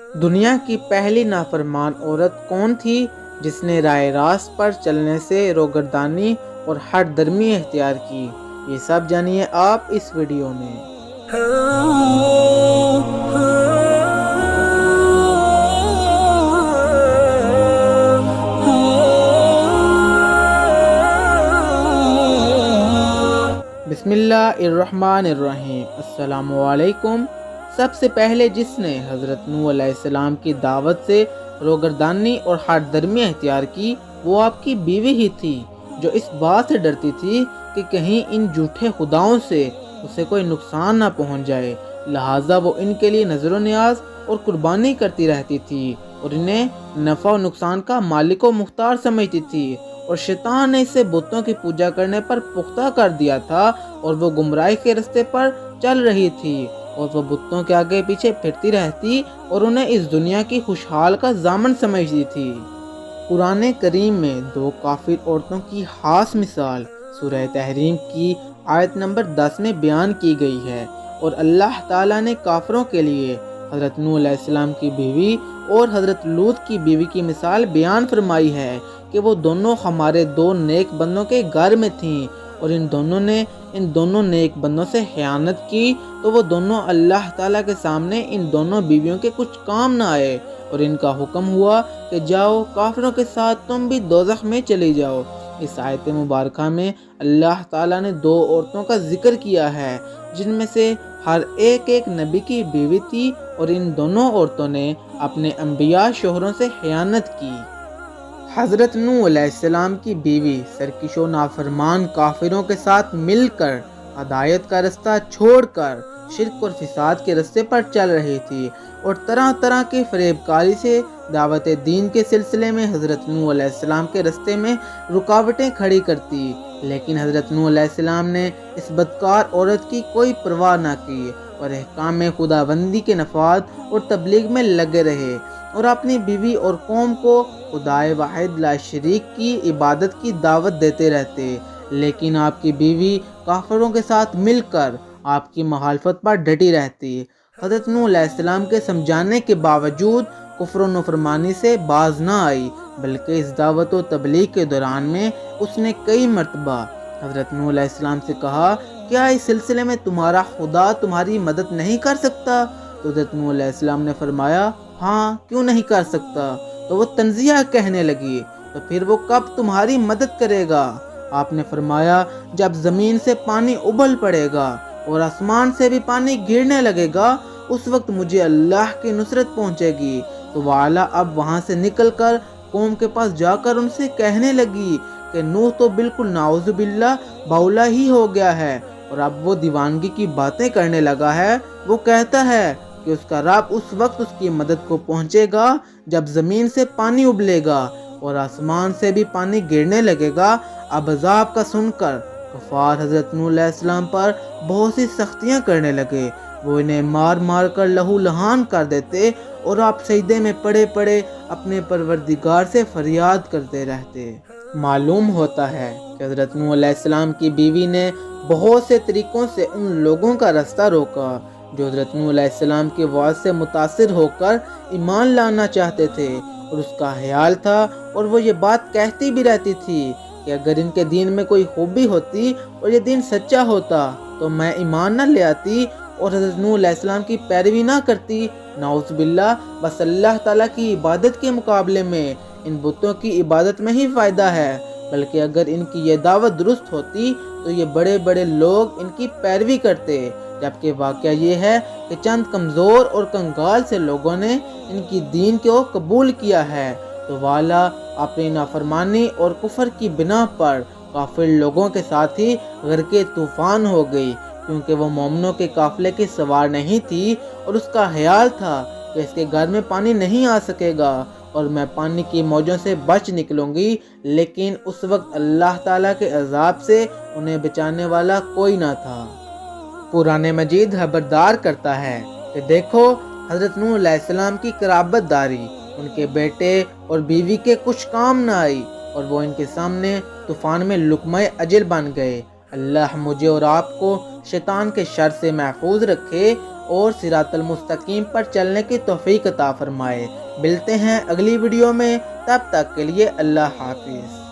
دنیا کی پہلی نافرمان عورت کون تھی جس نے رائے راست پر چلنے سے روگردانی اور ہٹ درمی اختیار کی؟ یہ سب جانیے آپ اس ویڈیو میں۔ بسم اللہ الرحمن الرحیم۔ السلام علیکم۔ سب سے پہلے جس نے حضرت نوح علیہ السلام کی دعوت سے روگردانی اور ہٹ درمی اختیار کی وہ آپ کی بیوی ہی تھی، جو اس بات سے ڈرتی تھی کہ کہیں ان جھوٹے خداؤں سے اسے کوئی نقصان نہ پہنچ جائے، لہٰذا وہ ان کے لیے نظر و نیاز اور قربانی کرتی رہتی تھی اور انہیں نفع و نقصان کا مالک و مختار سمجھتی تھی، اور شیطان نے اسے بتوں کی پوجا کرنے پر پختہ کر دیا تھا اور وہ گمراہی کے راستے پر چل رہی تھی اور وہ بتوں کے آگے پیچھے پھرتی رہتی اور انہیں اس دنیا کی خوشحال کا ضامن سمجھتی تھی۔ قرآن کریم میں دو کافر عورتوں کی خاص مثال سورہ تحریم کی آیت نمبر 10 میں بیان کی گئی ہے، اور اللہ تعالیٰ نے کافروں کے لیے حضرت نوح علیہ السلام کی بیوی اور حضرت لوط کی بیوی کی مثال بیان فرمائی ہے کہ وہ دونوں ہمارے دو نیک بندوں کے گھر میں تھیں، اور ان دونوں نیک بندوں سے خیانت کی تو وہ دونوں اللہ تعالیٰ کے سامنے ان دونوں بیویوں کے کچھ کام نہ آئے، اور ان کا حکم ہوا کہ جاؤ کافروں کے ساتھ تم بھی دوزخ میں چلی جاؤ۔ اس آیت مبارکہ میں اللہ تعالیٰ نے دو عورتوں کا ذکر کیا ہے جن میں سے ہر ایک نبی کی بیوی تھی، اور ان دونوں عورتوں نے اپنے انبیاء شوہروں سے خیانت کی۔ حضرت نوح علیہ السلام کی بیوی سرکش و نافرمان کافروں کے ساتھ مل کر ہدایت کا رستہ چھوڑ کر شرک اور فساد کے رستے پر چل رہی تھی، اور طرح طرح کے فریب کاری سے دعوت دین کے سلسلے میں حضرت نوح علیہ السلام کے رستے میں رکاوٹیں کھڑی کرتی، لیکن حضرت نوح علیہ السلام نے اس بدکار عورت کی کوئی پرواہ نہ کی اور احکام خداوندی کے نفاذ اور تبلیغ میں لگے رہے، اور اپنی بیوی اور قوم کو خدائے واحد لا شریک کی عبادت کی دعوت دیتے رہتے، لیکن آپ کی بیوی کافروں کے ساتھ مل کر آپ کی مخالفت پر ڈٹی رہتی۔ حضرت نوح علیہ السلام کے سمجھانے کے باوجود کفر و نافرمانی سے باز نہ آئی، بلکہ اس دعوت و تبلیغ کے دوران میں اس نے کئی مرتبہ حضرت نوح علیہ السلام سے کہا، کیا اس سلسلے میں تمہارا خدا تمہاری مدد نہیں کر سکتا؟ تو حضرت نوح علیہ السلام نے فرمایا، ہاں کیوں نہیں کر سکتا؟ تو وہ تنزیہ کہنے لگی، تو پھر وہ کب تمہاری مدد کرے گا؟ آپ نے فرمایا، جب زمین سے پانی ابل پڑے گا اور آسمان سے بھی پانی گرنے لگے گا، اس وقت مجھے اللہ کی نصرت پہنچے گی۔ تو والا اب وہاں سے نکل کر قوم کے پاس جا کر ان سے کہنے لگی کہ نوح تو بالکل نعوذ باللہ باولا ہی ہو گیا ہے، اور اب وہ دیوانگی کی باتیں کرنے لگا ہے۔ وہ کہتا ہے کہ اس کا رب اس وقت اس کی مدد کو پہنچے گا جب زمین سے پانی ابلے گا اور آسمان سے بھی پانی گرنے لگے گا۔ اب عذاب کا سن کر کفار حضرت نوح علیہ السلام پر بہت سی سختیاں کرنے لگے، وہ انہیں مار مار کر لہو لہان کر دیتے، اور آپ سجدے میں پڑے پڑے اپنے پروردگار سے فریاد کرتے رہتے۔ معلوم ہوتا ہے کہ حضرت نوح علیہ السلام کی بیوی نے بہت سے طریقوں سے ان لوگوں کا راستہ روکا جو حضرت نوح علیہ السلام کے وعظ سے متاثر ہو کر ایمان لانا چاہتے تھے، اور اس کا خیال تھا اور وہ یہ بات کہتی بھی رہتی تھی کہ اگر ان کے دین میں کوئی خوبی ہوتی اور یہ دین سچا ہوتا تو میں ایمان نہ لے آتی اور حضرت نوح علیہ السلام کی پیروی نہ کرتی۔ نعوذ باللہ، بس اللہ تعالیٰ کی عبادت کے مقابلے میں ان بتوں کی عبادت میں ہی فائدہ ہے، بلکہ اگر ان کی یہ دعوت درست ہوتی تو یہ بڑے بڑے لوگ ان کی پیروی کرتے، جبکہ واقعہ یہ ہے کہ چند کمزور اور کنگال سے لوگوں نے ان کی دین کو قبول کیا ہے۔ تو والا اپنی نافرمانی اور کفر کی بنا پر کافر لوگوں کے ساتھ ہی غرق طوفان ہو گئی، کیونکہ وہ مومنوں کے قافلے کی سوار نہیں تھی، اور اس کا خیال تھا کہ اس کے گھر میں پانی نہیں آ سکے گا اور میں پانی کی موجوں سے بچ نکلوں گی، لیکن اس وقت اللہ تعالیٰ کے عذاب سے انہیں بچانے والا کوئی نہ تھا۔ قرآن مجید خبردار کرتا ہے کہ دیکھو حضرت نوح علیہ السلام کی قرابت داری ان کے بیٹے اور بیوی کے کچھ کام نہ آئی، اور وہ ان کے سامنے طوفان میں لقمہ اجل بن گئے۔ اللہ مجھے اور آپ کو شیطان کے شر سے محفوظ رکھے اور صراط المستقیم پر چلنے کی توفیق عطا فرمائے۔ ملتے ہیں اگلی ویڈیو میں، تب تک کے لیے اللہ حافظ۔